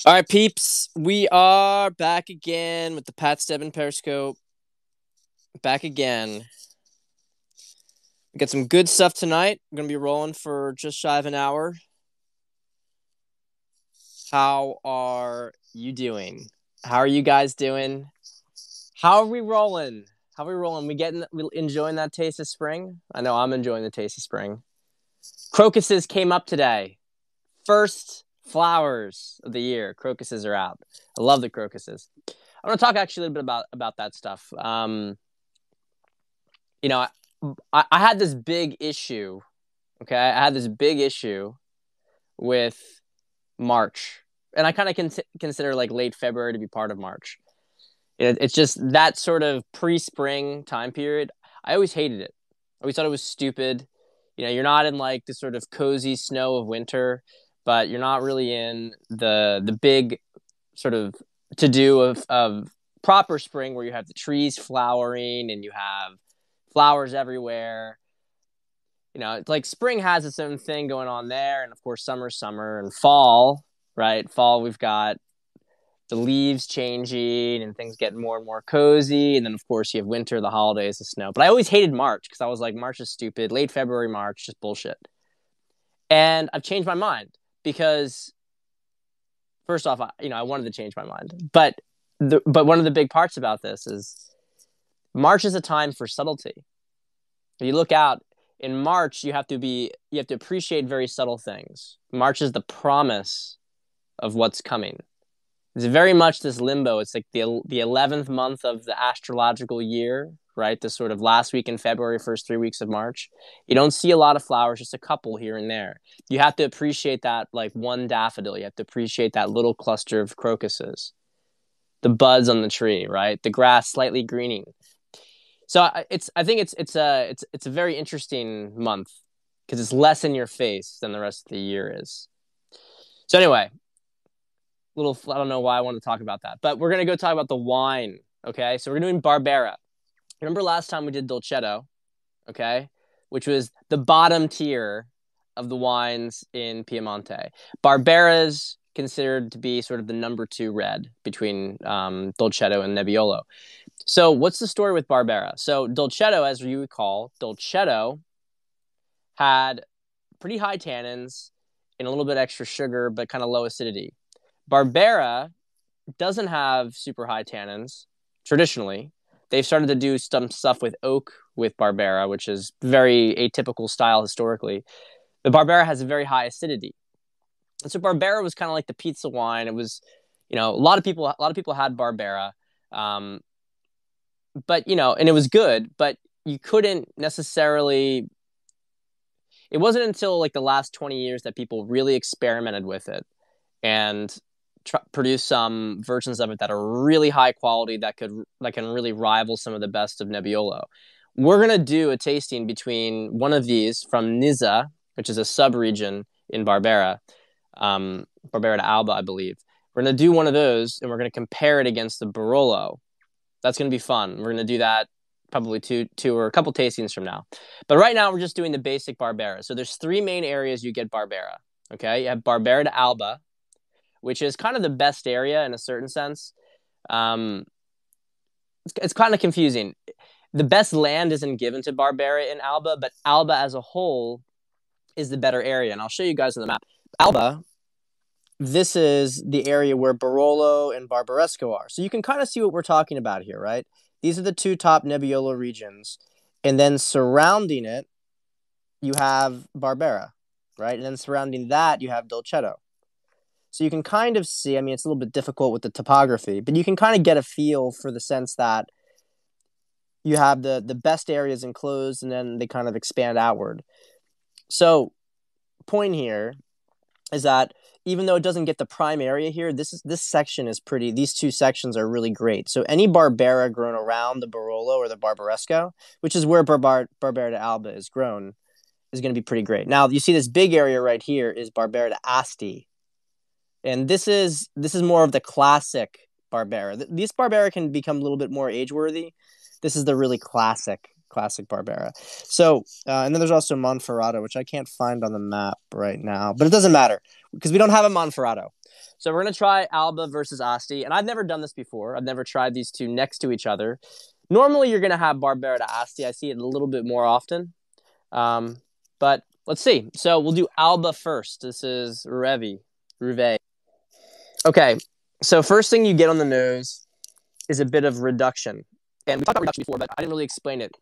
All right, peeps, we are back again with the Pat Stebbin Periscope. Back again. We got some good stuff tonight. We're going to be rolling for just shy of an hour. How are you doing? How are you guys doing? How are we rolling? We enjoying that taste of spring? I know I'm enjoying the taste of spring. Crocuses came up today. First flowers of the year. Crocuses are out. I love the crocuses. I want to talk actually a little bit about that stuff. I had this big issue. Okay, I had this big issue with March, and I kind of consider like late February to be part of March. It's just that sort of pre-spring time period. I always hated it. I always thought it was stupid. You're not in like the sort of cozy snow of winter, but you're not really in the big sort of to do of proper spring where you have the trees flowering and you have flowers everywhere. It's like spring has its own thing going on there, and of course summer, and fall, right? Fall, we've got the leaves changing and things getting more and more cozy, and then of course you have winter, the holidays, the snow. But I always hated March because I was like, March is stupid. Late February, March, just bullshit. And I've changed my mind because, first off, I wanted to change my mind, but one of the big parts about this is March is a time for subtlety. If you look out in March, you have to appreciate very subtle things. March is the promise of what's coming. It's very much this limbo. It's like the 11th month of the astrological year, right? The sort of last week in February, first 3 weeks of March. You don't see a lot of flowers, just a couple here and there. You have to appreciate that like one daffodil. You have to appreciate that little cluster of crocuses. The buds on the tree, right? The grass slightly greening. So I think it's a very interesting month because it's less in your face than the rest of the year is. So anyway, I don't know why I want to talk about that, but we're going to go talk about the wine. Okay. So we're doing Barbera. Remember last time we did Dolcetto, okay, which was the bottom tier of the wines in Piemonte. Barbera's considered to be sort of the number 2 red between Dolcetto and Nebbiolo. So what's the story with Barbera? So Dolcetto, as you recall, Dolcetto had pretty high tannins and a little bit extra sugar, but kind of low acidity. Barbera doesn't have super high tannins, traditionally. They've started to do some stuff with oak with Barbera, which is very atypical style historically. But Barbera has a very high acidity. And so Barbera was kind of like the pizza wine. It was, a lot of people had Barbera. But, and it was good, but you couldn't necessarily, it wasn't until like the last 20 years that people really experimented with it and produce some versions of it that are really high quality that can really rival some of the best of Nebbiolo. We're going to do a tasting between one of these from Nizza, which is a sub-region in Barbera, Barbera d'Alba, I believe. We're going to do one of those, and we're going to compare it against the Barolo. That's going to be fun. We're going to do that probably two or a couple tastings from now. But right now, we're just doing the basic Barbera. So there's 3 main areas you get Barbera. Okay, you have Barbera d'Alba, which is kind of the best area in a certain sense. It's kind of confusing. The best land isn't given to Barbera in Alba, but Alba as a whole is the better area. And I'll show you guys on the map. Alba, this is the area where Barolo and Barbaresco are. So you can kind of see what we're talking about here, right? These are the 2 top Nebbiolo regions. And then surrounding it, you have Barbera, right? And then surrounding that, you have Dolcetto. So you can kind of see, it's a little bit difficult with the topography, but you can kind of get a feel for the sense that you have the best areas enclosed and then they kind of expand outward. So point here is that even though it doesn't get the prime area here, this section is pretty, these 2 sections are really great. So any Barbera grown around the Barolo or the Barbaresco, which is where Barbera d'Alba is grown, is going to be pretty great. Now, you see this big area right here is Barbera d'Asti. And this is more of the classic Barbera. These Barbera can become a little bit more age-worthy. This is the really classic Barbera. So, and then there's also Monferrato, which I can't find on the map right now. But it doesn't matter, because we don't have a Monferrato. So we're going to try Alba versus Asti. And I've never done this before. I've never tried these two next to each other. Normally, you're going to have Barbera to Asti. I see it a little bit more often. But let's see. So we'll do Alba first. This is Ruve. Okay. So first thing you get on the nose is a bit of reduction. And we talked about reduction before, but I didn't really explain it.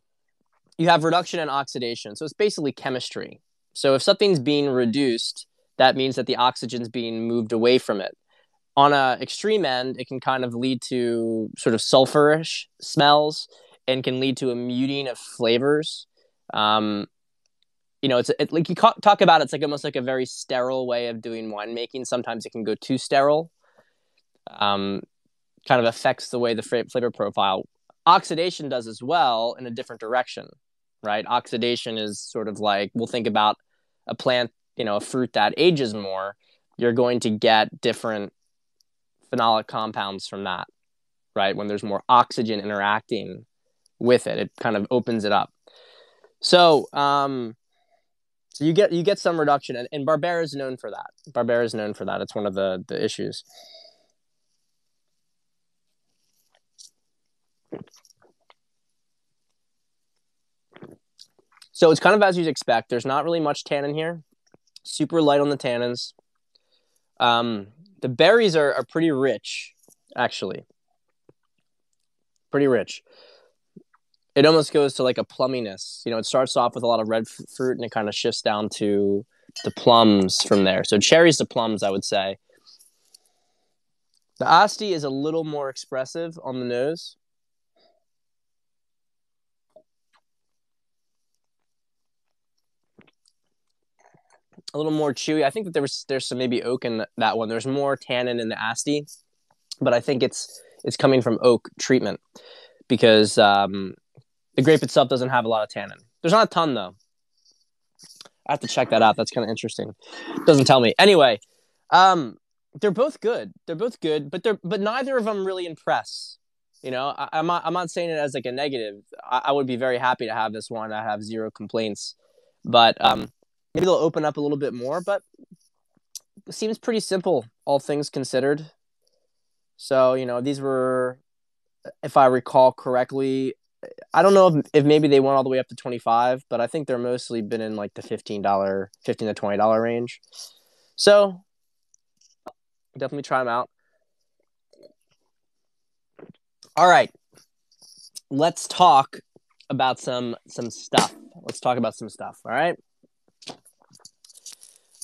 You have reduction and oxidation. So it's basically chemistry. So if something's being reduced, that means that the oxygen's being moved away from it. On an extreme end, it can kind of lead to sort of sulfurish smells and can lead to a muting of flavors. It's like you talk about it's like almost like a very sterile way of doing winemaking. Sometimes it can go too sterile. Kind of affects the way the flavor profile. Oxidation does as well in a different direction, right? Oxidation is sort of like, we'll think about a plant, a fruit that ages more. You're going to get different phenolic compounds from that, right? When there's more oxygen interacting with it, it kind of opens it up. So you get some reduction, and Barbera is known for that. It's one of the issues. So it's kind of as you'd expect. There's not really much tannin here. Super light on the tannins. The berries are pretty rich, actually. Pretty rich. It almost goes to like a plumminess. It starts off with a lot of red fruit, and it kind of shifts down to the plums from there. So cherries to plums, I would say. The Asti is a little more expressive on the nose. A little more chewy. I think that there's some maybe oak in that one. There's more tannin in the Asti, but I think it's coming from oak treatment because the grape itself doesn't have a lot of tannin. There's not a ton though. I have to check that out. That's kind of interesting. Doesn't tell me. Anyway, they're both good. But neither of them really impress. I'm not saying it as like a negative. I would be very happy to have this one. I have zero complaints, but maybe they'll open up a little bit more, but it seems pretty simple, all things considered. So, these were, if I recall correctly, I don't know if maybe they went all the way up to 25, but I think they're mostly been in like the $15 to $20 range. So definitely try them out. All right. Let's talk about some stuff. All right.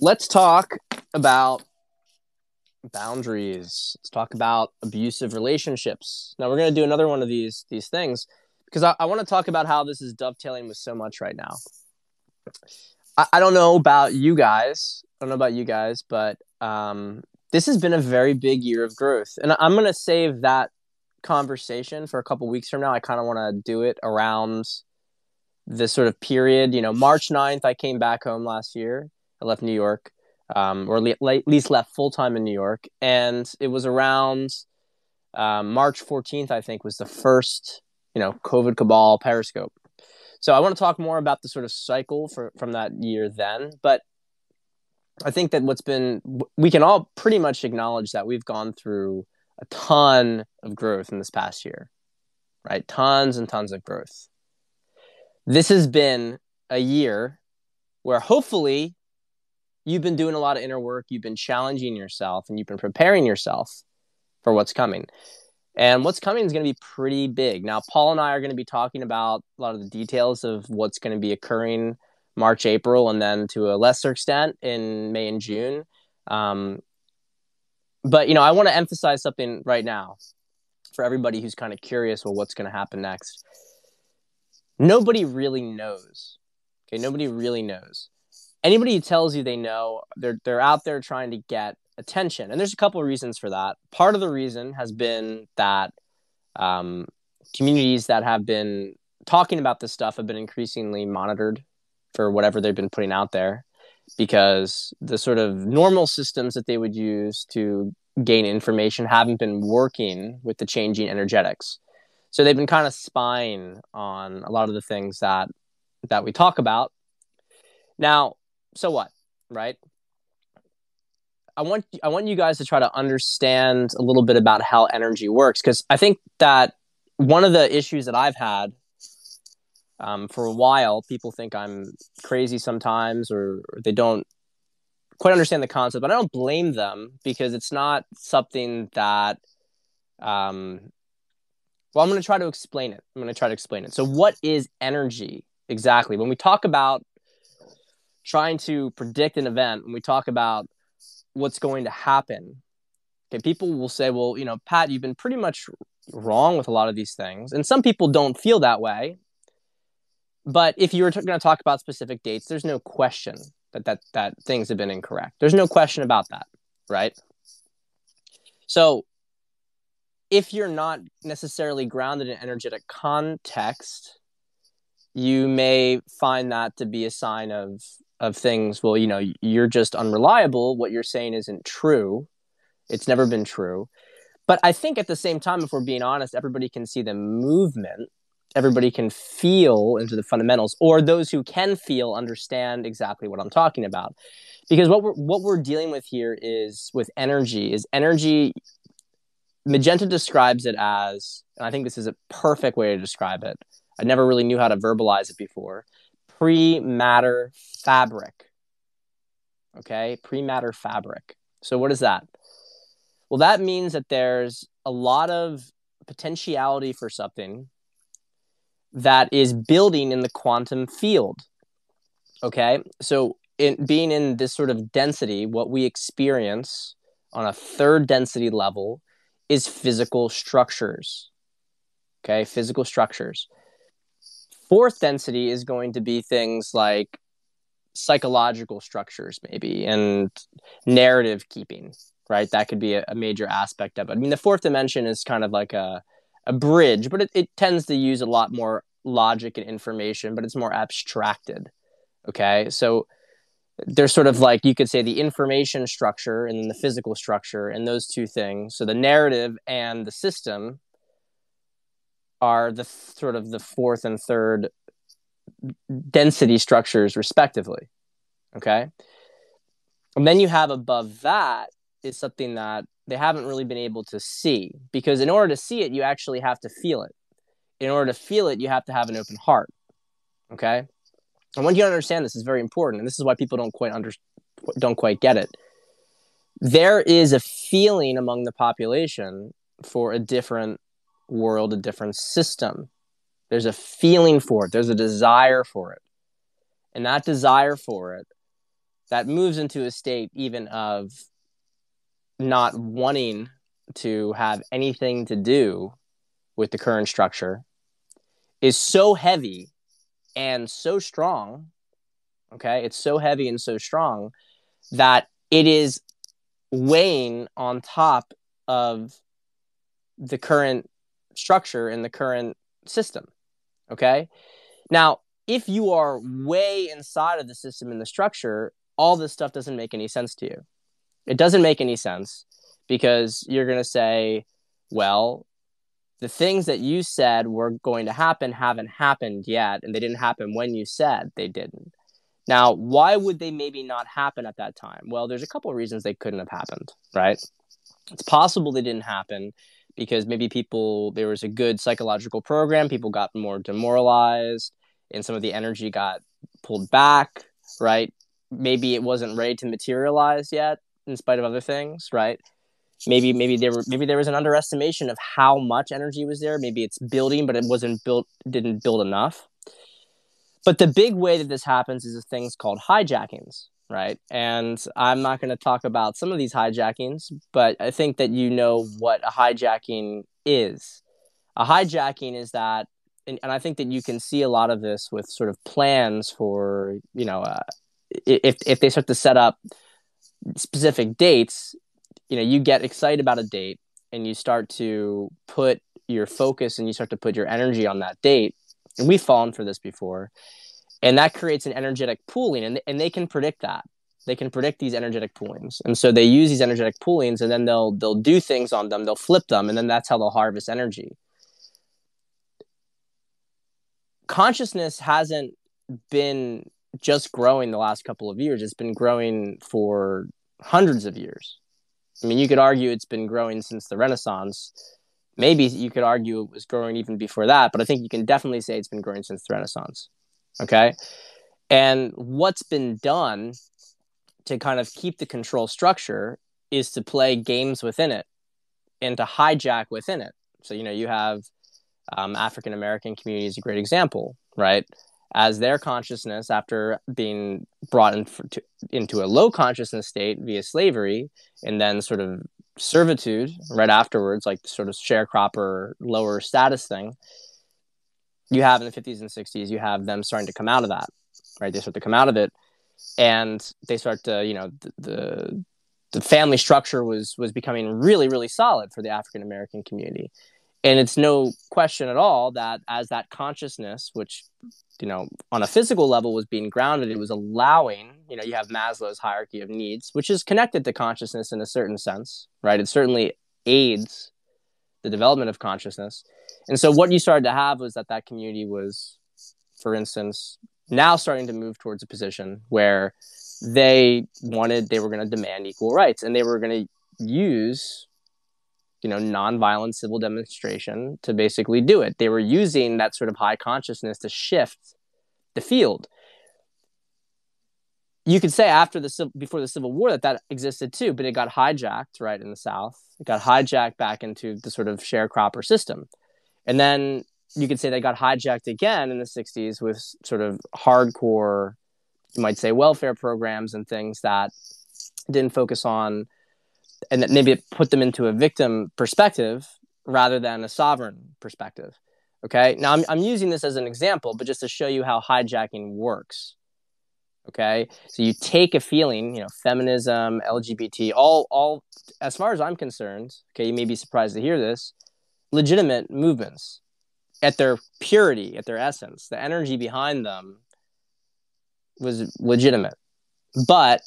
Let's talk about boundaries. Let's talk about abusive relationships. Now we're going to do another one of these things because I want to talk about how this is dovetailing with so much right now. I don't know about you guys. But this has been a very big year of growth. And I'm going to save that conversation for a couple weeks from now. I kind of want to do it around this sort of period. March 9th, I came back home last year. I left New York, or at least left full-time in New York. And it was around March 14th, I think, was the first, COVID cabal periscope. So I want to talk more about the sort of cycle from that year then. But I think that we can all pretty much acknowledge that we've gone through a ton of growth in this past year, right? Tons and tons of growth. This has been a year where hopefully you've been doing a lot of inner work, you've been challenging yourself, and you've been preparing yourself for what's coming. And what's coming is going to be pretty big. Now, Paul and I are going to be talking about a lot of the details of what's going to be occurring March, April, and then to a lesser extent in May and June. But, I want to emphasize something right now for everybody who's kind of curious, well, what's going to happen next. Nobody really knows. Okay, nobody really knows. Anybody who tells you they know, they're out there trying to get attention. And there's a couple of reasons for that. Part of the reason has been that communities that have been talking about this stuff have been increasingly monitored for whatever they've been putting out there, because the sort of normal systems that they would use to gain information haven't been working with the changing energetics. So they've been kind of spying on a lot of the things that we talk about. Now, so what, right? I want you guys to try to understand a little bit about how energy works, because I think that one of the issues that I've had for a while, people think I'm crazy sometimes, or they don't quite understand the concept, but I don't blame them, because it's not something that well, I'm going to try to explain it. So what is energy exactly? When we talk about trying to predict an event, when we talk about what's going to happen, okay, people will say, well, Pat, you've been pretty much wrong with a lot of these things. And some people don't feel that way. But if you were going to talk about specific dates, there's no question that things have been incorrect. There's no question about that, right? So if you're not necessarily grounded in energetic context, you may find that to be a sign of things. Well, you're just unreliable. What you're saying isn't true. It's never been true. But I think at the same time, if we're being honest, everybody can see the movement. Everybody can feel into the fundamentals, or those who can feel understand exactly what I'm talking about. Because what we're dealing with here is with energy. Magenta describes it as, and I think this is a perfect way to describe it. I never really knew how to verbalize it before. Pre-matter fabric. Okay? Pre-matter fabric. So what is that? Well, that means that there's a lot of potentiality for something that is building in the quantum field. Okay? So being in this sort of density, what we experience on a third density level is physical structures. Okay? Physical structures. Fourth density is going to be things like psychological structures, maybe, and narrative keeping, right? That could be a major aspect of it. I mean, the fourth dimension is kind of like a bridge, but it tends to use a lot more logic and information, but it's more abstracted. Okay? So there's sort of like, you could say, the information structure and then the physical structure, and those two things. So the narrative and the system are the sort of the fourth and third density structures, respectively. Okay? And then you have above that is something that they haven't really been able to see, because in order to see it, you actually have to feel it. In order to feel it, you have to have an open heart. Okay? And when you understand this, is very important, and this is why people don't quite get it. There is a feeling among the population for a different world, a different system. There's a feeling for it. There's a desire for it. And that desire for it, that moves into a state even of not wanting to have anything to do with the current structure, is so heavy and so strong. Okay? It's so heavy and so strong that it is weighing on top of the current structure in the current system. Okay? Now, if you are way inside of the system and the structure, all this stuff doesn't make any sense to you. It doesn't make any sense, because you're going to say, well, the things that you said were going to happen haven't happened yet, and they didn't happen when you said they didn't. Now, why would they maybe not happen at that time? Well, there's a couple of reasons they couldn't have happened, right? It's possible they didn't happen because maybe there was a good psychological program, people got more demoralized, and some of the energy got pulled back, right? Maybe it wasn't ready to materialize yet, in spite of other things, right? Maybe there was an underestimation of how much energy was there. Maybe it's building, but it didn't build enough. But the big way that this happens is things called hijackings, right? And I'm not going to talk about some of these hijackings, but I think that you know what a hijacking is. A hijacking is that, and I think that you can see a lot of this with sort of plans for, if they start to set up specific dates, you get excited about a date and you start to put your focus and you start to put your energy on that date. And we've fallen for this before. And that creates an energetic pooling, and they can predict that. They can predict these energetic poolings. And so they use these energetic poolings, and then they'll do things on them, they'll flip them, and then that's how they'll harvest energy. Consciousness hasn't been just growing the last couple of years. It's been growing for hundreds of years. I mean, you could argue it's been growing since the Renaissance. Maybe you could argue it was growing even before that, but I think you can definitely say it's been growing since the Renaissance. Okay? And what's been done to kind of keep the control structure is to play games within it and to hijack within it. So, you have African-American community is a great example, right? As their consciousness, after being brought into a low consciousness state via slavery and then sort of servitude right afterwards, like the sort of sharecropper lower status thing, you have in the 50s and 60s, you have them starting to come out of that, right? They start to come out of it, and they start to, the family structure was becoming really, really solid for the African-American community. And it's no question at all that as that consciousness, which, on a physical level was being grounded, it was allowing, you have Maslow's hierarchy of needs, which is connected to consciousness in a certain sense, right? It certainly aids the development of consciousness. And so what you started to have was that community was, for instance, now starting to move towards a position where they were going to demand equal rights, and they were going to use nonviolent civil demonstration to basically do it. They were using that sort of high consciousness to shift the field. You could say before the Civil War that existed too, but it got hijacked, right, in the South. It got hijacked back into the sort of sharecropper system. And then you could say they got hijacked again in the 60s with sort of hardcore, you might say, welfare programs and things that didn't focus on, and that maybe it put them into a victim perspective rather than a sovereign perspective. Okay. Now I'm using this as an example, but just to show you how hijacking works. Okay. So you take a feeling, feminism, LGBT, all, as far as I'm concerned, okay, you may be surprised to hear this, legitimate movements at their purity, at their essence, the energy behind them was legitimate, but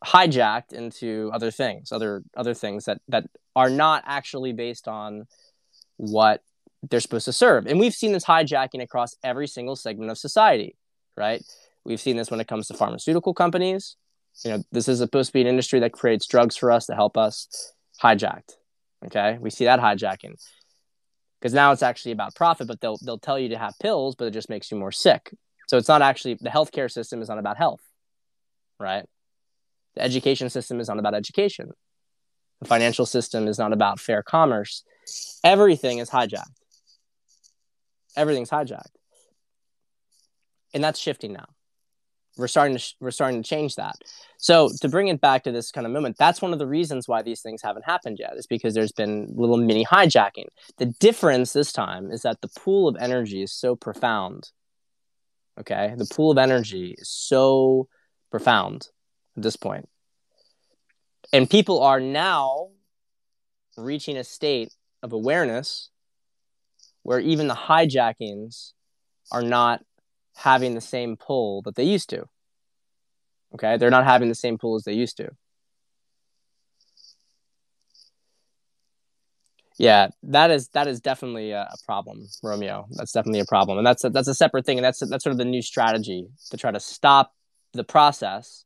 hijacked into other things, other things that are not actually based on what they're supposed to serve. And we've seen this hijacking across every single segment of society, right? We've seen this when it comes to pharmaceutical companies. This is supposed to be an industry that creates drugs for us to help us. Hijacked. Okay, we see that hijacking because now it's actually about profit, but they'll tell you to have pills, but it just makes you more sick. So it's not actually, the healthcare system is not about health, right? The education system is not about education. The financial system is not about fair commerce. Everything is hijacked. Everything's hijacked. And that's shifting now. We're starting to change that. So to bring it back to this kind of moment, that's one of the reasons why these things haven't happened yet, is because there's been little mini hijacking. The difference this time is that the pool of energy is so profound. Okay? The pool of energy is so profound at this point. And people are now reaching a state of awareness where even the hijackings are not having the same pull that they used to. Okay? They're not having the same pull as they used to. Yeah, that is definitely a problem, Romeo. That's definitely a problem. And that's a separate thing. And that's sort of the new strategy to try to stop the process.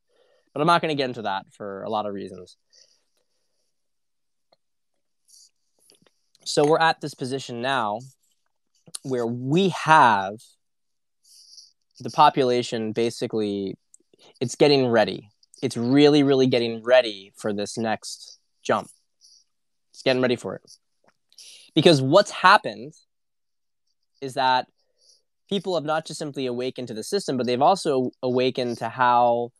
But I'm not going to get into that for a lot of reasons. So we're at this position now where we have the population basically, it's getting ready. It's really, really getting ready for this next jump. It's getting ready for it. Because what's happened is that people have not just simply awakened to the system, but they've also awakened to how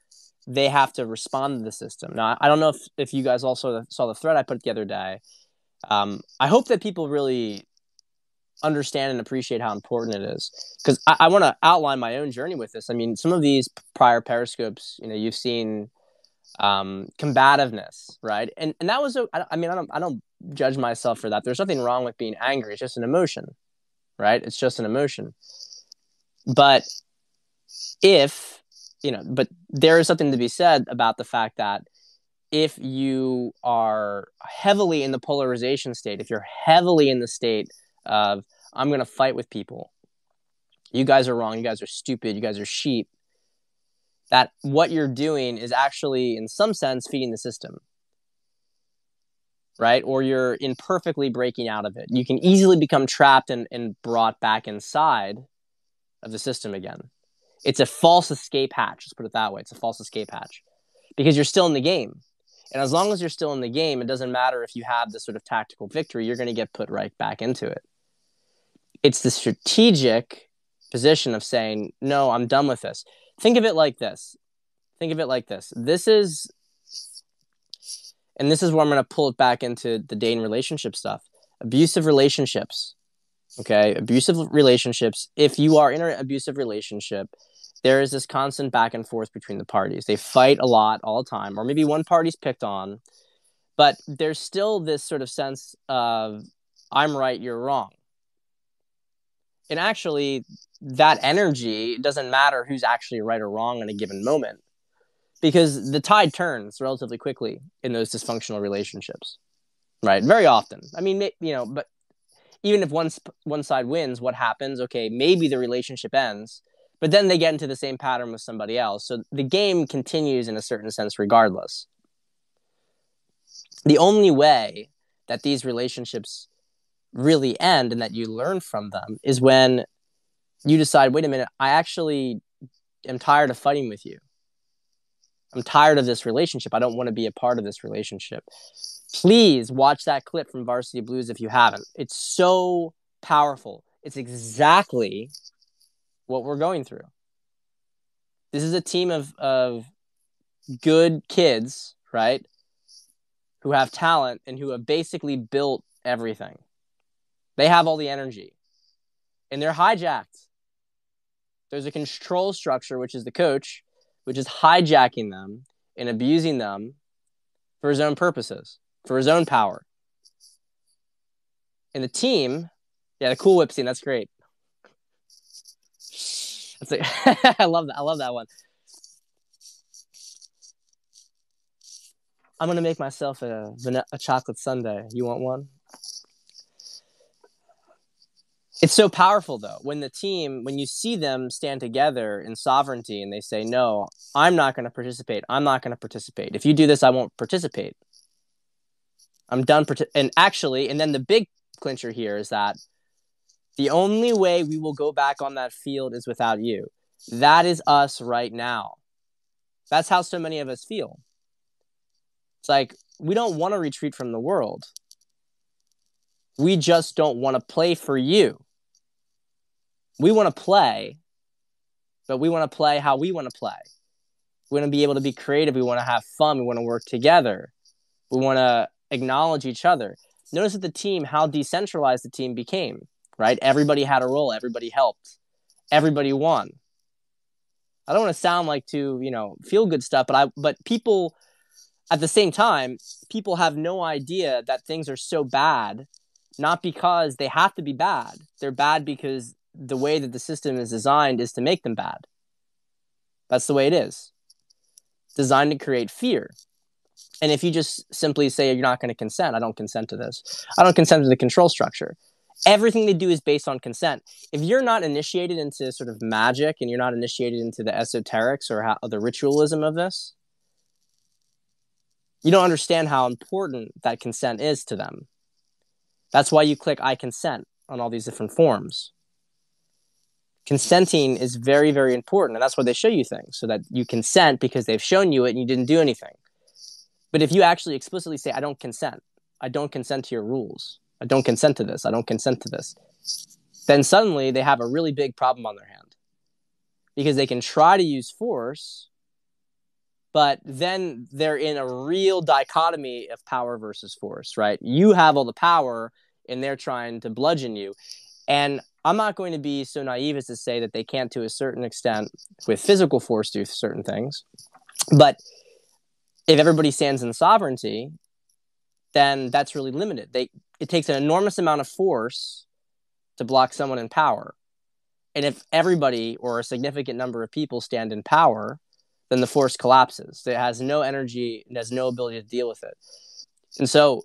they have to respond to the system. Now, I don't know if you guys also saw the thread I put the other day. I hope that people really understand and appreciate how important it is, because I want to outline my own journey with this. I mean, some of these prior periscopes, you've seen combativeness, right? And that was, I don't judge myself for that. There's nothing wrong with being angry. It's just an emotion, right? It's just an emotion. But but there is something to be said about the fact that if you are heavily in the polarization state, if you're heavily in the state of, I'm going to fight with people, you guys are wrong, you guys are stupid, you guys are sheep, that what you're doing is actually, in some sense, feeding the system, right? Or you're imperfectly breaking out of it. You can easily become trapped and brought back inside of the system again. It's a false escape hatch. Let's put it that way. It's a false escape hatch because you're still in the game. And as long as you're still in the game, it doesn't matter if you have this sort of tactical victory, you're going to get put right back into it. It's the strategic position of saying, no, I'm done with this. Think of it like this. This is where I'm going to pull it back into the dating relationship stuff. Abusive relationships. Okay. Abusive relationships. If you are in an abusive relationship, there is this constant back and forth between the parties. They fight a lot all the time, or maybe one party's picked on, but there's still this sort of sense of I'm right, you're wrong. And actually, that energy doesn't matter who's actually right or wrong in a given moment, because the tide turns relatively quickly in those dysfunctional relationships, right? Very often. I mean, but even if one side wins, what happens? Okay, maybe the relationship ends, but then they get into the same pattern with somebody else. So the game continues in a certain sense regardless. The only way that these relationships really end and that you learn from them is when you decide, wait a minute, I actually am tired of fighting with you. I'm tired of this relationship. I don't want to be a part of this relationship. Please watch that clip from Varsity Blues if you haven't. It's so powerful. It's exactly what we're going through. This is a team of good kids, right, who have talent and who have basically built everything. They have all the energy, and they're hijacked. There's a control structure, which is the coach, which is hijacking them and abusing them for his own purposes, for his own power. And the team, the Cool Whip scene, that's great. I love that. I love that one. I'm going to make myself a chocolate sundae. You want one? It's so powerful, though, when you see them stand together in sovereignty and they say, no, I'm not going to participate. I'm not going to participate. If you do this, I won't participate. I'm done. And then the big clincher here is that the only way we will go back on that field is without you. That is us right now. That's how so many of us feel. It's like, we don't want to retreat from the world. We just don't want to play for you. We want to play, but we want to play how we want to play. We want to be able to be creative. We want to have fun. We want to work together. We want to acknowledge each other. Notice that the team, how decentralized the team became, right? Everybody had a role. Everybody helped. Everybody won. I don't want to sound like feel good stuff, but people, at the same time, people have no idea that things are so bad, not because they have to be bad. They're bad because the way that the system is designed is to make them bad. That's the way it is. Designed to create fear. And if you just simply say, you're not going to consent, I don't consent to this. I don't consent to the control structure. Everything they do is based on consent. If you're not initiated into sort of magic and you're not initiated into the esoterics or the ritualism of this, you don't understand how important that consent is to them. That's why you click I consent on all these different forms. Consenting is very, very important. And that's why they show you things, so that you consent because they've shown you it and you didn't do anything. But if you actually explicitly say, I don't consent to your rules, I don't consent to this, I don't consent to this, then suddenly they have a really big problem on their hand. Because they can try to use force, but then they're in a real dichotomy of power versus force, right? You have all the power and they're trying to bludgeon you. And I'm not going to be so naive as to say that they can't, to a certain extent, with physical force, do certain things. But if everybody stands in sovereignty, then that's really limited. It takes an enormous amount of force to block someone in power. And if everybody or a significant number of people stand in power, then the force collapses. It has no energy and has no ability to deal with it. And so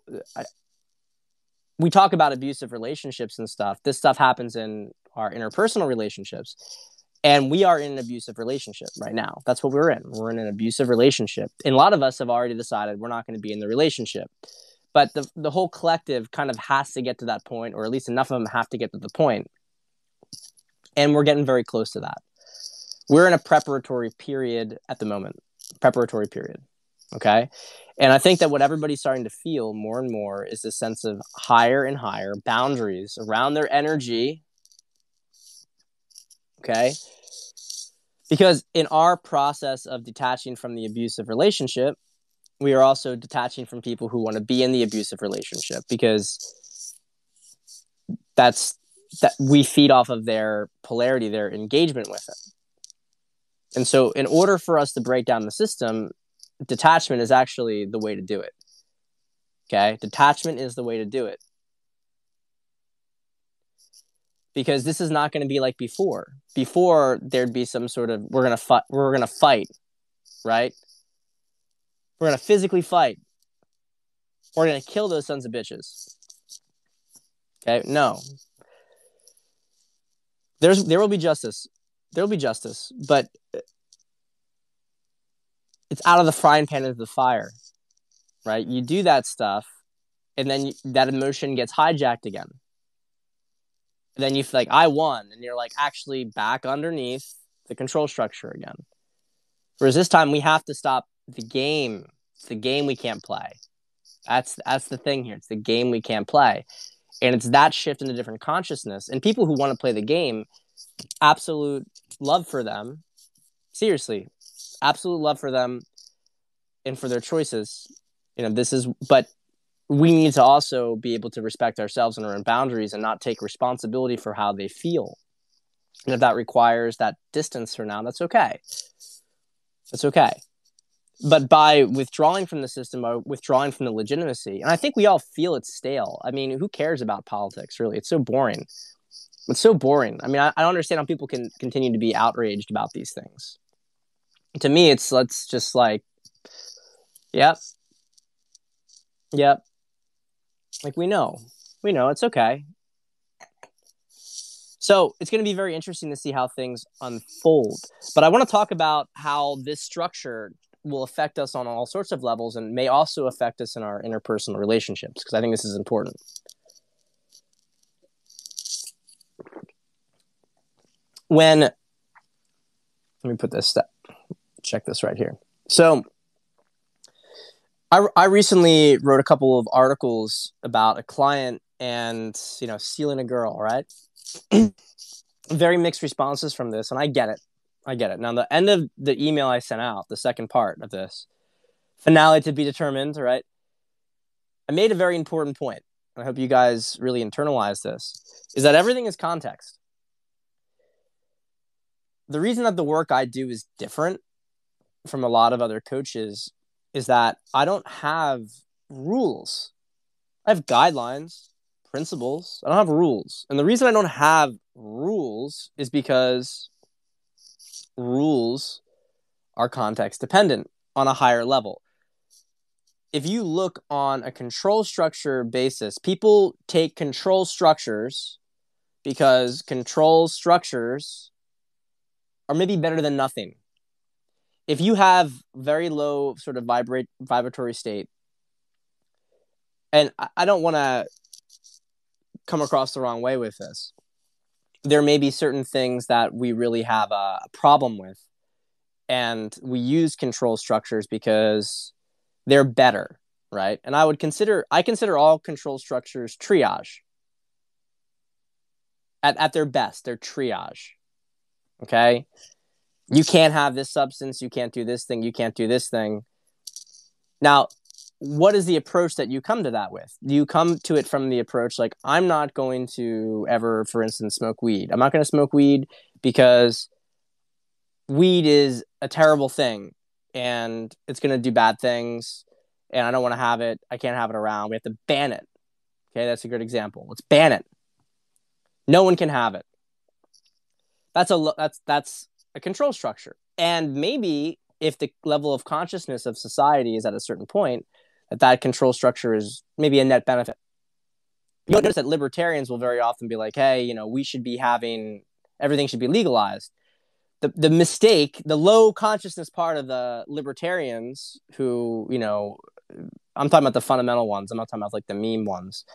we talk about abusive relationships and stuff. This stuff happens in our interpersonal relationships. And we are in an abusive relationship right now. That's what we're in. We're in an abusive relationship. And a lot of us have already decided we're not going to be in the relationship. But the whole collective kind of has to get to that point, or at least enough of them have to get to the point. And we're getting very close to that. We're in a preparatory period at the moment. Preparatory period. Okay? And I think that what everybody's starting to feel more and more is this sense of higher and higher boundaries around their energy. Okay? Because in our process of detaching from the abusive relationship, we are also detaching from people who want to be in the abusive relationship, because that we feed off of their polarity, their engagement with it. And so in order for us to break down the system, detachment is actually the way to do it. Okay? Detachment is the way to do it. Because this is not going to be like before. Before, there'd be some sort of, we're going to fight, right? We're going to physically fight. We're going to kill those sons of bitches. Okay? No. There will be justice. There will be justice, but it's out of the frying pan into the fire, right? You do that stuff, and then that emotion gets hijacked again. And then you feel like, I won, and you're like actually back underneath the control structure again. Whereas this time we have to stop the game. It's the game we can't play. That's the thing here. It's the game we can't play. And it's that shift in a different consciousness. And people who want to play the game, absolute love for them. Seriously, absolute love for them and for their choices. But we need to also be able to respect ourselves and our own boundaries and not take responsibility for how they feel. And if that requires that distance for now, that's okay. That's okay. But by withdrawing from the system, or withdrawing from the legitimacy, and I think we all feel it's stale. I mean, who cares about politics, really? It's so boring. It's so boring. I mean, I don't understand how people can continue to be outraged about these things. To me, let's just like, yep. Like, we know it's okay. So it's going to be very interesting to see how things unfold. But I want to talk about how this structure will affect us on all sorts of levels, and may also affect us in our interpersonal relationships, because I think this is important. Let me put this, check this right here. So I recently wrote a couple of articles about a client and, stealing a girl, right? Very mixed responses from this, and I get it. Now, the end of the email I sent out, the second part of this, finale to be determined, right? I made a very important point. I hope you guys really internalize this, is that everything is context. The reason that the work I do is different from a lot of other coaches is that I don't have rules. I have guidelines, principles. I don't have rules. And the reason I don't have rules is because rules are context dependent on a higher level. If you look on a control structure basis, people take control structures because control structures are maybe better than nothing. If you have very low sort of vibratory state, and I don't want to come across the wrong way with this, there may be certain things that we really have a problem with, and we use control structures because they're better, right? And I consider all control structures triage. At their best, they're triage. Okay? You can't have this substance, you can't do this thing, you can't do this thing. Now, what is the approach that you come to that with? Do you come to it from the approach like, I'm not going to ever, for instance, smoke weed. I'm not going to smoke weed because weed is a terrible thing and it's going to do bad things and I don't want to have it. I can't have it around. We have to ban it. Okay, that's a good example. Let's ban it. No one can have it. That's a control structure. And maybe if the level of consciousness of society is at a certain point, that control structure is maybe a net benefit. You'll notice that libertarians will very often be like, hey, we should be having, everything should be legalized. the mistake, the low consciousness part of the libertarians who, I'm talking about the fundamental ones. I'm not talking about like the meme ones.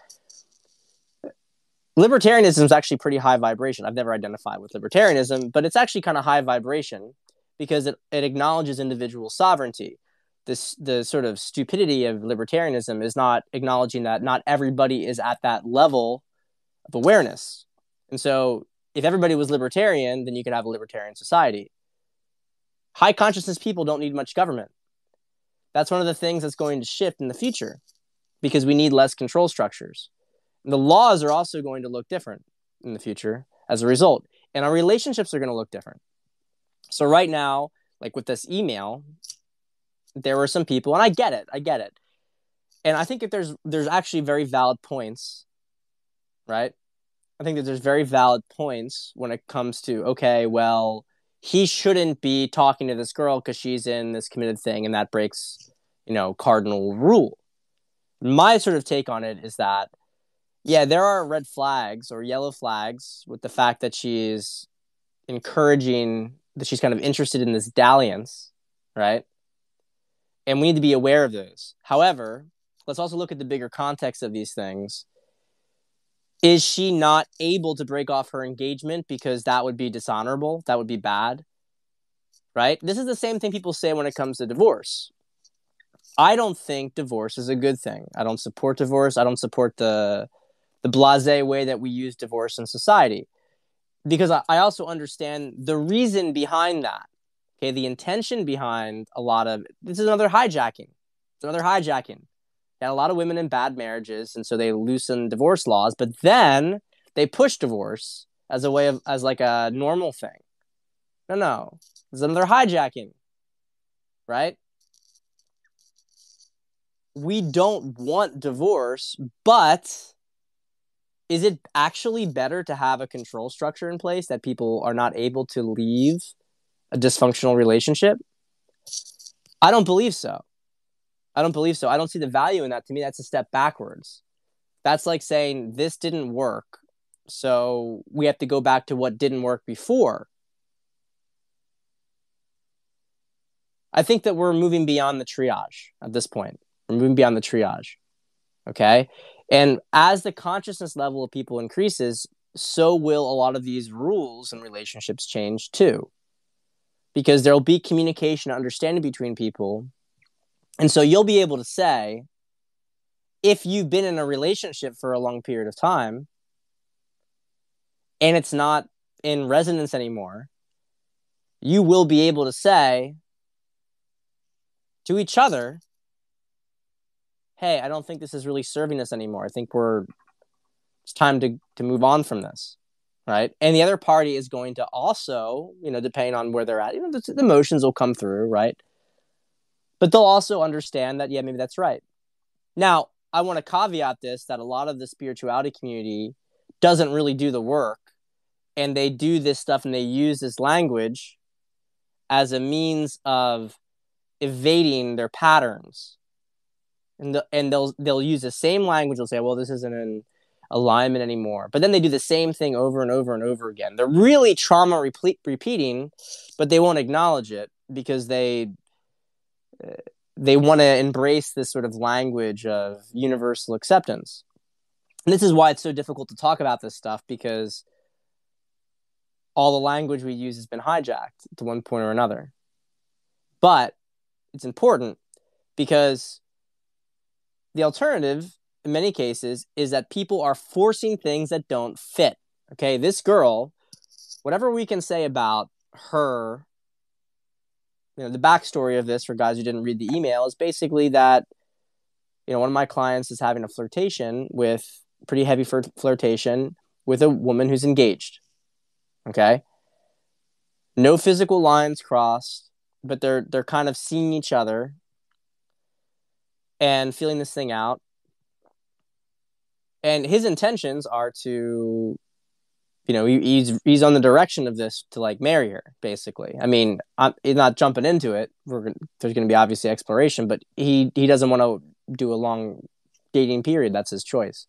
Libertarianism is actually pretty high vibration. I've never identified with libertarianism, but it's actually kind of high vibration because it acknowledges individual sovereignty. The sort of stupidity of libertarianism is not acknowledging that not everybody is at that level of awareness. And so if everybody was libertarian, then you could have a libertarian society. High consciousness people don't need much government. That's one of the things that's going to shift in the future because we need less control structures. The laws are also going to look different in the future as a result. And our relationships are going to look different. So right now, like with this email, there were some people, and I get it. And I think that there's actually very valid points, right? I think that there's very valid points when it comes to, okay, well, he shouldn't be talking to this girl because she's in this committed thing and that breaks, cardinal rule. My sort of take on it is that, yeah, there are red flags or yellow flags with the fact that she's encouraging, that she's kind of interested in this dalliance, right? And we need to be aware of those. However, let's also look at the bigger context of these things. Is she not able to break off her engagement because that would be dishonorable? That would be bad, right? This is the same thing people say when it comes to divorce. I don't think divorce is a good thing. I don't support divorce. I don't support the blasé way that we use divorce in society. Because I also understand the reason behind that. Okay, the intention behind a lot of this is another hijacking. It's another hijacking. Got a lot of women in bad marriages, and so they loosen divorce laws, but then they push divorce as like a normal thing. No. It's another hijacking. Right? We don't want divorce, but is it actually better to have a control structure in place that people are not able to leave a dysfunctional relationship? I don't believe so. I don't see the value in that. To me, that's a step backwards. That's like saying this didn't work, so we have to go back to what didn't work before. I think that we're moving beyond the triage at this point. We're moving beyond the triage. Okay? And as the consciousness level of people increases, so will a lot of these rules and relationships change too. Because there'll be communication and understanding between people. And so you'll be able to say, if you've been in a relationship for a long period of time, and it's not in resonance anymore, you will be able to say to each other, hey, I don't think this is really serving us anymore. I think it's time to move on from this, right? And the other party is going to also, depending on where they're at, the emotions will come through, right? But they'll also understand that, yeah, maybe that's right. Now, I want to caveat this, that a lot of the spirituality community doesn't really do the work, and they do this stuff and they use this language as a means of evading their patterns. And they'll use the same language. They'll say, well, this isn't in alignment anymore. But then they do the same thing over and over and over again. They're really trauma repeating, but they won't acknowledge it because they want to embrace this sort of language of universal acceptance. And this is why it's so difficult to talk about this stuff, because all the language we use has been hijacked to one point or another. But it's important because the alternative, in many cases, is that people are forcing things that don't fit. Okay, this girl, whatever we can say about her, the backstory of this for guys who didn't read the email is basically that, one of my clients is having a flirtation with, pretty heavy flirtation with a woman who's engaged. Okay? No physical lines crossed, but they're kind of seeing each other and feeling this thing out. And his intentions are to, he's on the direction of this to like marry her, basically. I mean, he's not jumping into it. There's going to be obviously exploration, but he doesn't want to do a long dating period. That's his choice.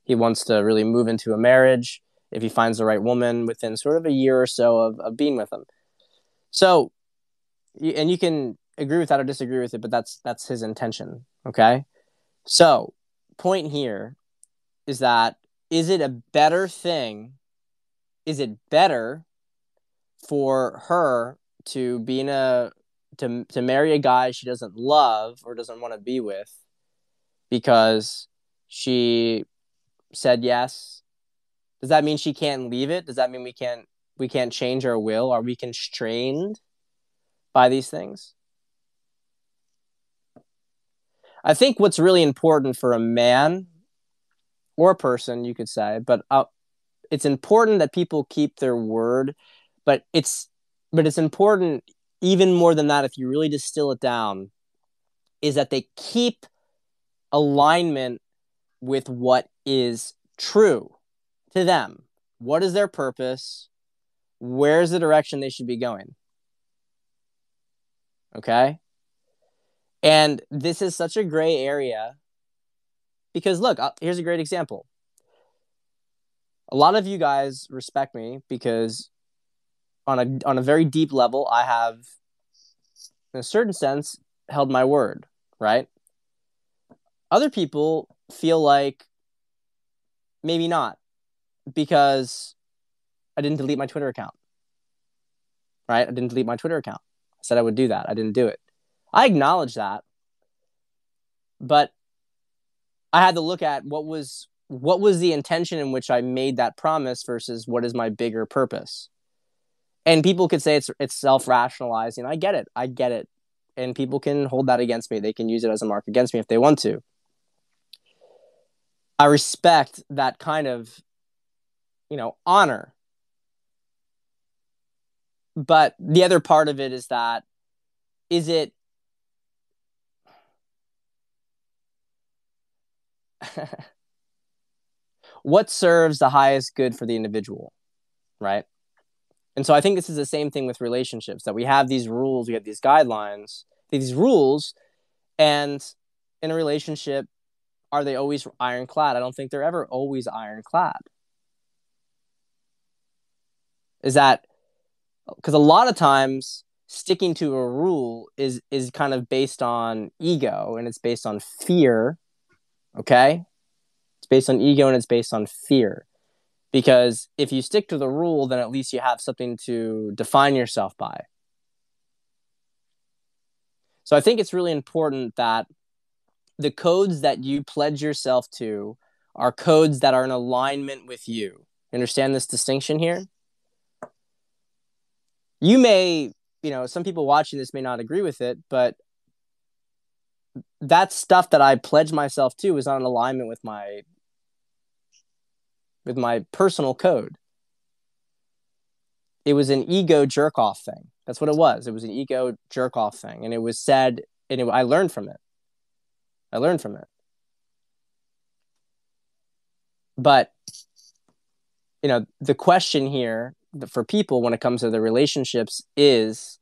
He wants to really move into a marriage if he finds the right woman within sort of a year or so of being with them. So, and you can agree with that or disagree with it, but that's his intention. Okay. So, point here is that, is it a better thing? Is it better for her to be in to marry a guy she doesn't love or doesn't want to be with because she said yes? Does that mean she can't leave it? Does that mean we can't change our will? Are we constrained by these things? I think what's really important for a man or a person, you could say, but it's important that people keep their word, but it's important even more than that, if you really distill it down, is that they keep alignment with what is true to them. What is their purpose? Where's the direction they should be going? Okay? And this is such a gray area because, look, here's a great example. A lot of you guys respect me because on a very deep level, I have, in a certain sense, held my word, right? Other people feel like maybe not, because I didn't delete my Twitter account, right? I didn't delete my Twitter account. I said I would do that. I didn't do it. I acknowledge that, but I had to look at what was the intention in which I made that promise versus what is my bigger purpose. And people could say it's self-rationalizing. I get it. And people can hold that against me. They can use it as a mark against me if they want to. I respect that kind of, honor. But the other part of it is that, is it what serves the highest good for the individual, right? And so I think this is the same thing with relationships, that we have these rules, we have these guidelines, these rules, and in a relationship, are they always ironclad? I don't think they're ever always ironclad. Is that because a lot of times sticking to a rule is kind of based on ego, and it's based on fear. Okay? It's based on ego and it's based on fear. Because if you stick to the rule, then at least you have something to define yourself by. So I think it's really important that the codes that you pledge yourself to are codes that are in alignment with you. Understand this distinction here? You may, some people watching this may not agree with it, but that stuff that I pledge myself to is not in alignment with my personal code. It was an ego jerk-off thing. That's what it was. It was an ego jerk-off thing. And it was said, and I learned from it. But, the question here for people when it comes to the relationships is,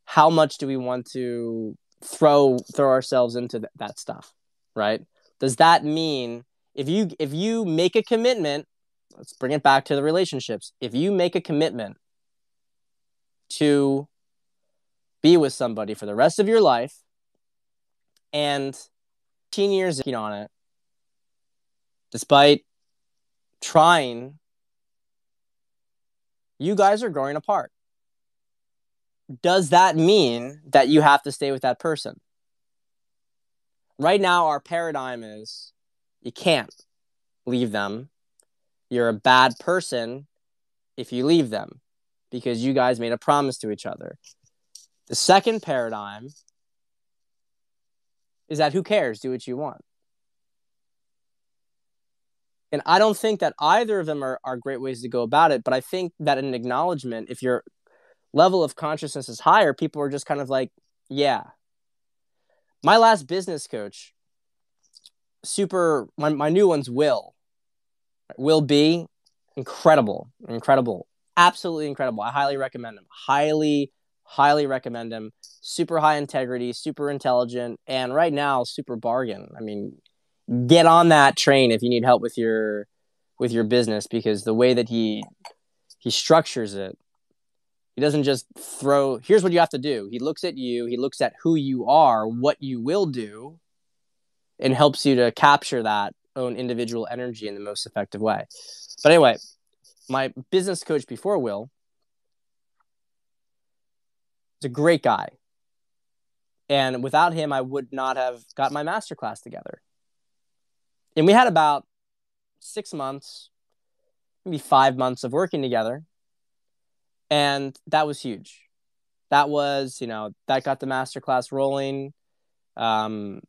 how much do we want to throw ourselves into that stuff, right? Does that mean if you make a commitment, let's bring it back to the relationships. If you make a commitment to be with somebody for the rest of your life and 15 years on it, despite trying, you guys are growing apart. Does that mean that you have to stay with that person? Right now, our paradigm is you can't leave them. You're a bad person if you leave them because you guys made a promise to each other. The second paradigm is that who cares? Do what you want. And I don't think that either of them are great ways to go about it, but I think that an acknowledgement, if your level of consciousness is higher, people are just kind of like, yeah. My last business coach, my new one's Will B, incredible, absolutely incredible. I highly recommend him. Highly recommend him. Super high integrity, super intelligent, and right now, super bargain. I mean, get on that train if you need help with your business, because the way that he structures it He doesn't just throw, here's what you have to do. He looks at you, he looks at who you are, what you will do, and helps you to capture that own individual energy in the most effective way. But anyway, my business coach before Will is a great guy. And without him, I would not have got my masterclass together. And we had about 6 months, maybe 5 months of working together. And that was huge. That was, that got the masterclass rolling. I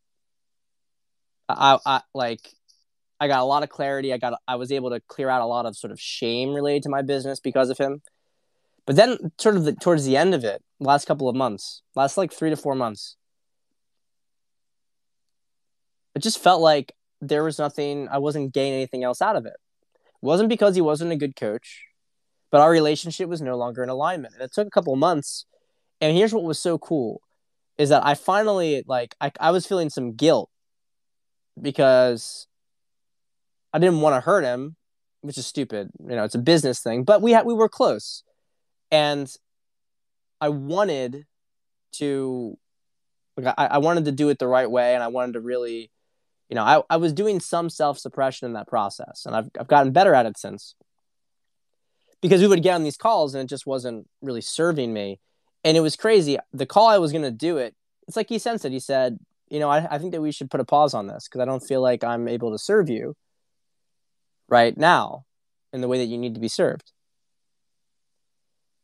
got a lot of clarity. I was able to clear out a lot of sort of shame related to my business because of him. But then towards the end of it, last couple of months, last like 3 to 4 months, it just felt like there was nothing, I wasn't getting anything else out of it. It wasn't because he wasn't a good coach, but our relationship was no longer in alignment. And it took a couple of months. And here's what was so cool is that I finally, I was feeling some guilt because I didn't want to hurt him, which is stupid. It's a business thing, but we were close. And I wanted to, I wanted to do it the right way. And I wanted to really, I was doing some self-suppression in that process. And I've gotten better at it since. Because we would get on these calls and it just wasn't really serving me. And it was crazy. The call I was going to do it, it's like he sensed it. He said, I think that we should put a pause on this because I don't feel like I'm able to serve you right now in the way that you need to be served.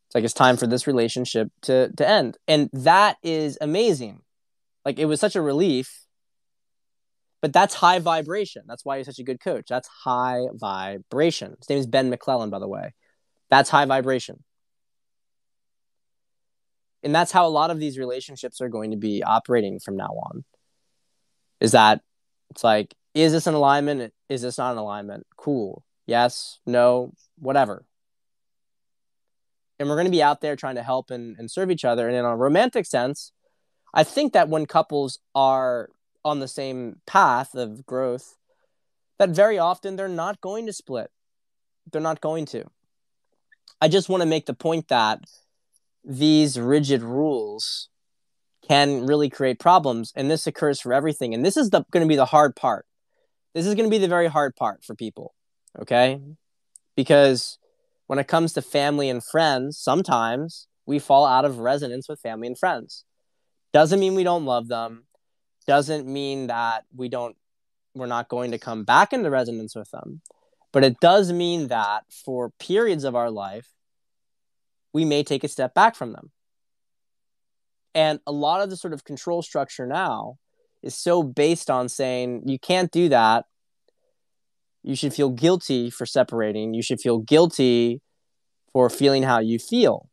It's like it's time for this relationship to end. And that is amazing. Like, it was such a relief. But that's high vibration. That's why he's such a good coach. That's high vibration. His name is Ben McClellan, by the way. That's high vibration. And that's how a lot of these relationships are going to be operating from now on. Is that it's like, is this an alignment? Is this not an alignment? Cool. Yes, no, whatever. And we're going to be out there trying to help and serve each other. And in a romantic sense, I think that when couples are on the same path of growth, that very often they're not going to split. They're not going to. I just want to make the point that these rigid rules can really create problems, and this occurs for everything. And this is going to be the hard part. This is going to be the very hard part for people, okay? Because when it comes to family and friends, sometimes we fall out of resonance with family and friends. Doesn't mean we don't love them. Doesn't mean that we're not going to come back into resonance with them. But it does mean that for periods of our life, we may take a step back from them. And a lot of the sort of control structure now is so based on saying, you can't do that. You should feel guilty for separating. You should feel guilty for feeling how you feel.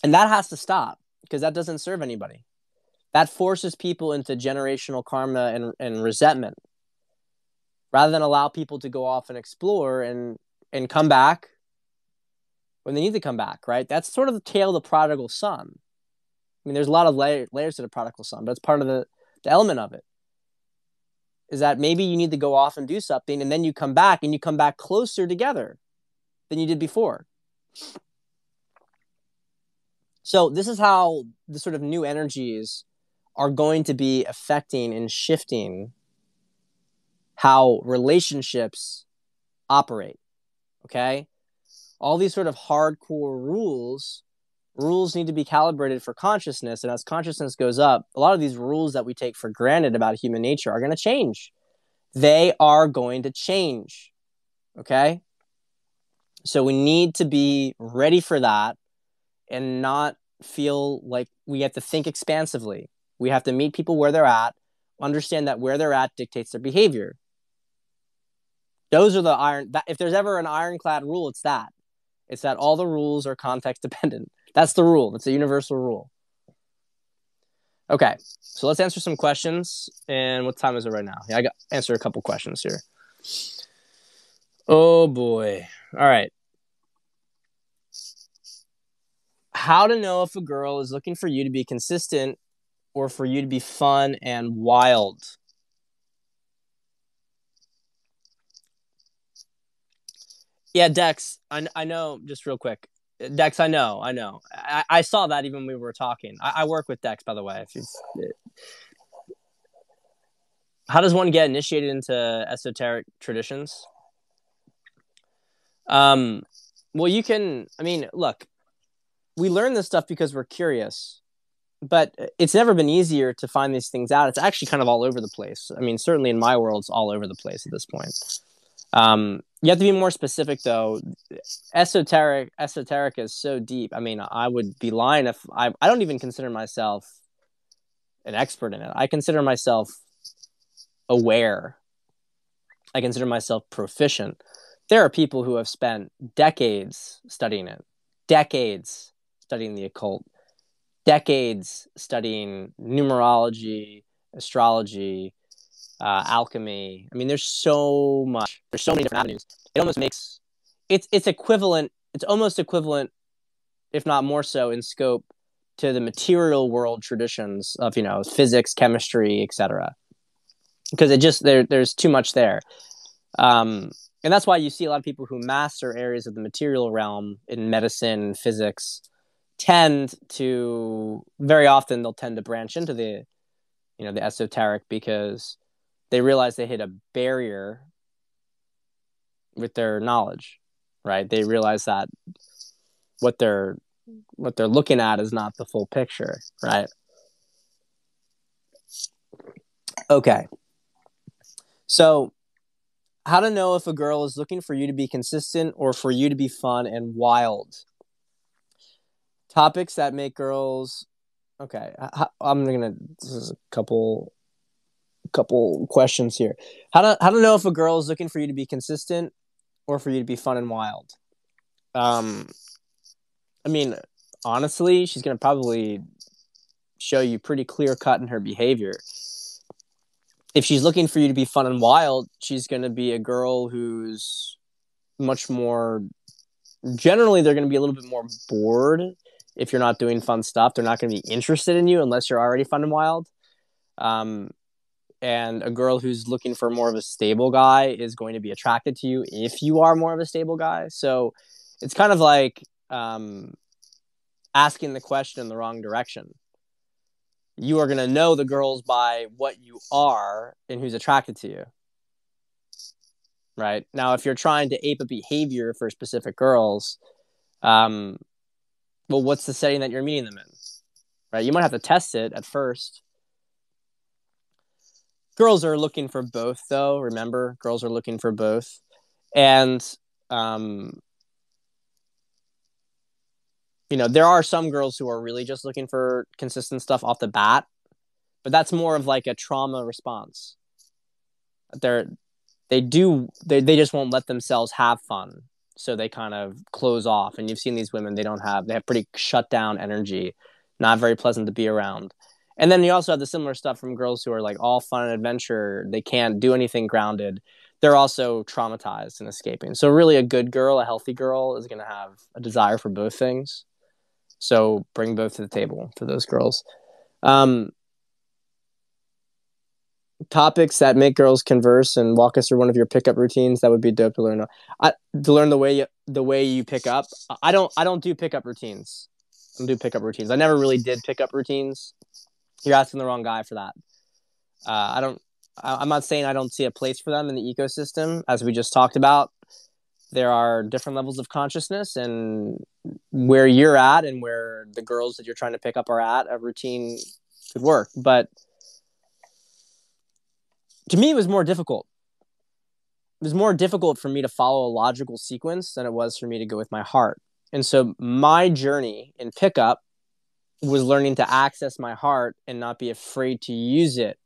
And that has to stop because that doesn't serve anybody. That forces people into generational karma and resentment rather than allow people to go off and explore and come back when they need to come back, right? That's sort of the tale of the prodigal son. I mean, there's a lot of layers to the prodigal son, but it's part of the element of it. Is that maybe you need to go off and do something, and then you come back, and you come back closer together than you did before. So this is how the sort of new energies are going to be affecting and shifting how relationships operate, okay? All these sort of hardcore rules need to be calibrated for consciousness. And as consciousness goes up, a lot of these rules that we take for granted about human nature are going to change. They are going to change, okay? So we need to be ready for that and not feel like we have to think expansively. We have to meet people where they're at, understand that where they're at dictates their behavior. Those are if there's ever an ironclad rule, it's that. It's that all the rules are context dependent. That's the rule. That's a universal rule. Okay, so let's answer some questions. And what time is it right now? Yeah, I got answer a couple questions here. Oh boy. All right. How to know if a girl is looking for you to be consistent or for you to be fun and wild? Yeah, Dex, I know, just real quick. Dex, I know. I saw that even when we were talking. I work with Dex, by the way. How does one get initiated into esoteric traditions? Well, you can. I mean, look, we learn this stuff because we're curious, but it's never been easier to find these things out. It's actually kind of all over the place. I mean, certainly in my world, it's all over the place at this point. You have to be more specific, though. Esoteric is so deep. I mean, I would be lying if I don't even consider myself an expert in it. I consider myself aware. I consider myself proficient. There are people who have spent decades studying it, decades studying the occult, decades studying numerology, astrology, alchemy. I mean, there's so much. There's so many different avenues. It almost makes it's equivalent. It's almost equivalent, if not more so, in scope to the material world traditions of physics, chemistry, etc. Because there's too much there, and that's why you see a lot of people who master areas of the material realm in medicine and physics very often they'll tend to branch into the esoteric because they realize they hit a barrier with their knowledge, right? They realize that what they're looking at is not the full picture, right? Okay. So, how to know if a girl is looking for you to be consistent or for you to be fun and wild? Topics that make girls. Okay, this is a couple questions here. How to know if a girl is looking for you to be consistent or for you to be fun and wild? I mean, honestly, she's gonna probably show you pretty clear cut in her behavior. If she's looking for you to be fun and wild, she's gonna be a girl who's much more. Generally, they're gonna be a little bit more bored if you're not doing fun stuff. They're not gonna be interested in you unless you're already fun and wild. And a girl who's looking for more of a stable guy is going to be attracted to you if you are more of a stable guy. So it's kind of like asking the question in the wrong direction. You are going to know the girls by what you are and who's attracted to you. Right? Now, if you're trying to ape a behavior for specific girls, well, what's the setting that you're meeting them in? Right? You might have to test it at first. Girls are looking for both, though. Remember, girls are looking for both. And, there are some girls who are really just looking for consistent stuff off the bat, but that's more of like a trauma response. They just won't let themselves have fun. So they kind of close off. And you've seen these women, they have pretty shut down energy, not very pleasant to be around. And then you also have the similar stuff from girls who are like all fun and adventure. They can't do anything grounded. They're also traumatized and escaping. So really a good girl, a healthy girl is going to have a desire for both things. So bring both to the table for those girls. Topics that make girls converse and walk us through one of your pickup routines. That would be dope to learn. To learn the way you pick up. I don't do pickup routines. I don't do pickup routines. I never really did pickup routines. You're asking the wrong guy for that. I'm not saying I don't see a place for them in the ecosystem. As we just talked about, there are different levels of consciousness, and where you're at and where the girls that you're trying to pick up are at, a routine could work. But to me, it was more difficult. It was more difficult for me to follow a logical sequence than it was for me to go with my heart. And so my journey in pickup was learning to access my heart and not be afraid to use it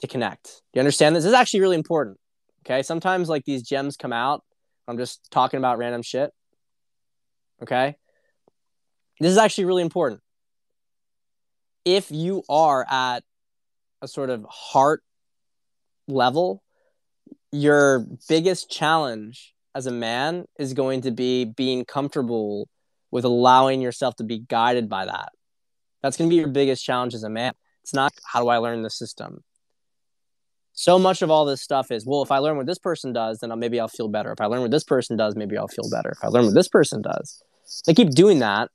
to connect. Do you understand this? This is actually really important. Okay. Sometimes like these gems come out. I'm just talking about random shit. Okay. This is actually really important. If you are at a sort of heart level, your biggest challenge as a man is going to be being comfortable with allowing yourself to be guided by that. That's going to be your biggest challenge as a man. It's not, how do I learn the system? So much of all this stuff is, well, if I learn what this person does, then maybe I'll feel better. If I learn what this person does, maybe I'll feel better. If I learn what this person does. They keep doing that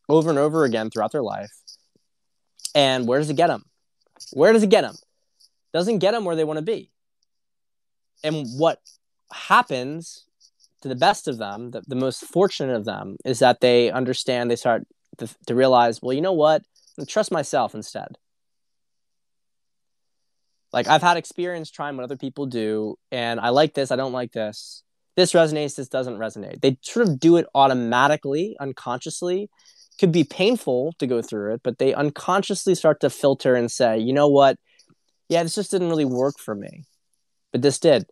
over and over again throughout their life. And where does it get them? Where does it get them? Doesn't get them where they want to be. And what happens to the best of them, the most fortunate of them, is that they understand, they start to realize, well, you know what? I trust myself instead. Like, I've had experience trying what other people do, and I like this, I don't like this. This resonates, this doesn't resonate. They sort of do it automatically, unconsciously. Could be painful to go through it, but they unconsciously start to filter and say, you know what? Yeah, this just didn't really work for me, but this did.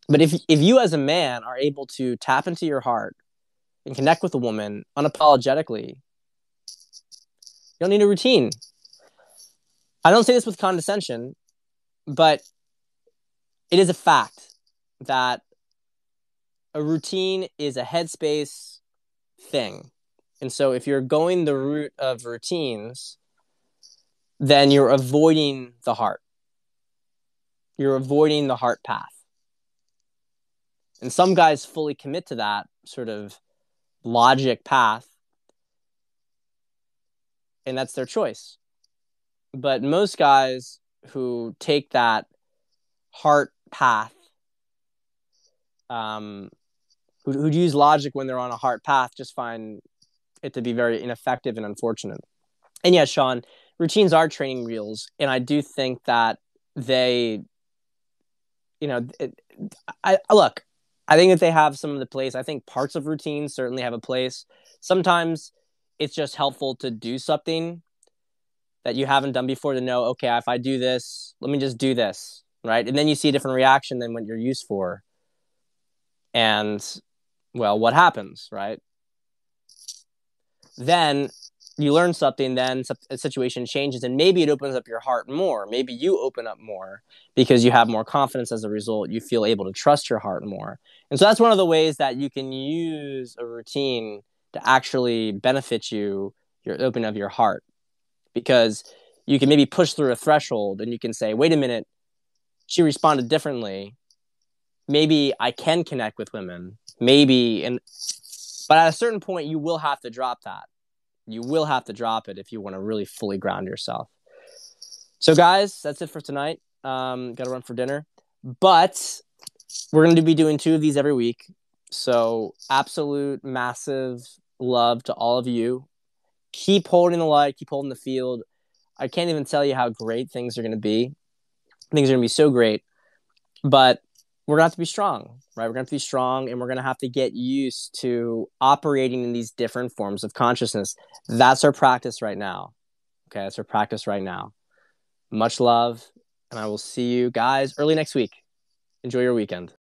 But if you as a man are able to tap into your heart and connect with a woman unapologetically, you don't need a routine. I don't say this with condescension, but it is a fact that a routine is a headspace thing. And so if you're going the route of routines, then you're avoiding the heart. You're avoiding the heart path. And some guys fully commit to that sort of logic path, and that's their choice. But most guys who take that heart path, who use logic when they're on a heart path, just find it to be very ineffective and unfortunate. And yeah, Sean, routines are training wheels, and I do think that they, look, I think that they have some of the place. I think parts of routines certainly have a place. Sometimes it's just helpful to do something that you haven't done before to know, okay, if I do this, let me just do this, right? And then you see a different reaction than what you're used for. And, well, what happens, right? Then you learn something, then a situation changes, and maybe it opens up your heart more. Maybe you open up more because you have more confidence as a result. You feel able to trust your heart more. And so that's one of the ways that you can use a routine to actually benefit you, your opening of your heart. Because you can maybe push through a threshold and you can say, wait a minute, she responded differently. Maybe I can connect with women. But at a certain point, you will have to drop that. You will have to drop it if you want to really fully ground yourself. So, guys, that's it for tonight. Got to run for dinner. But we're going to be doing 2 of these every week. So, absolute massive love to all of you. Keep holding the light. Keep holding the field. I can't even tell you how great things are going to be. Things are going to be so great. But we're going to have to be strong, right? We're going to have to be strong, and we're going to have to get used to operating in these different forms of consciousness. That's our practice right now. Okay, that's our practice right now. Much love, and I will see you guys early next week. Enjoy your weekend.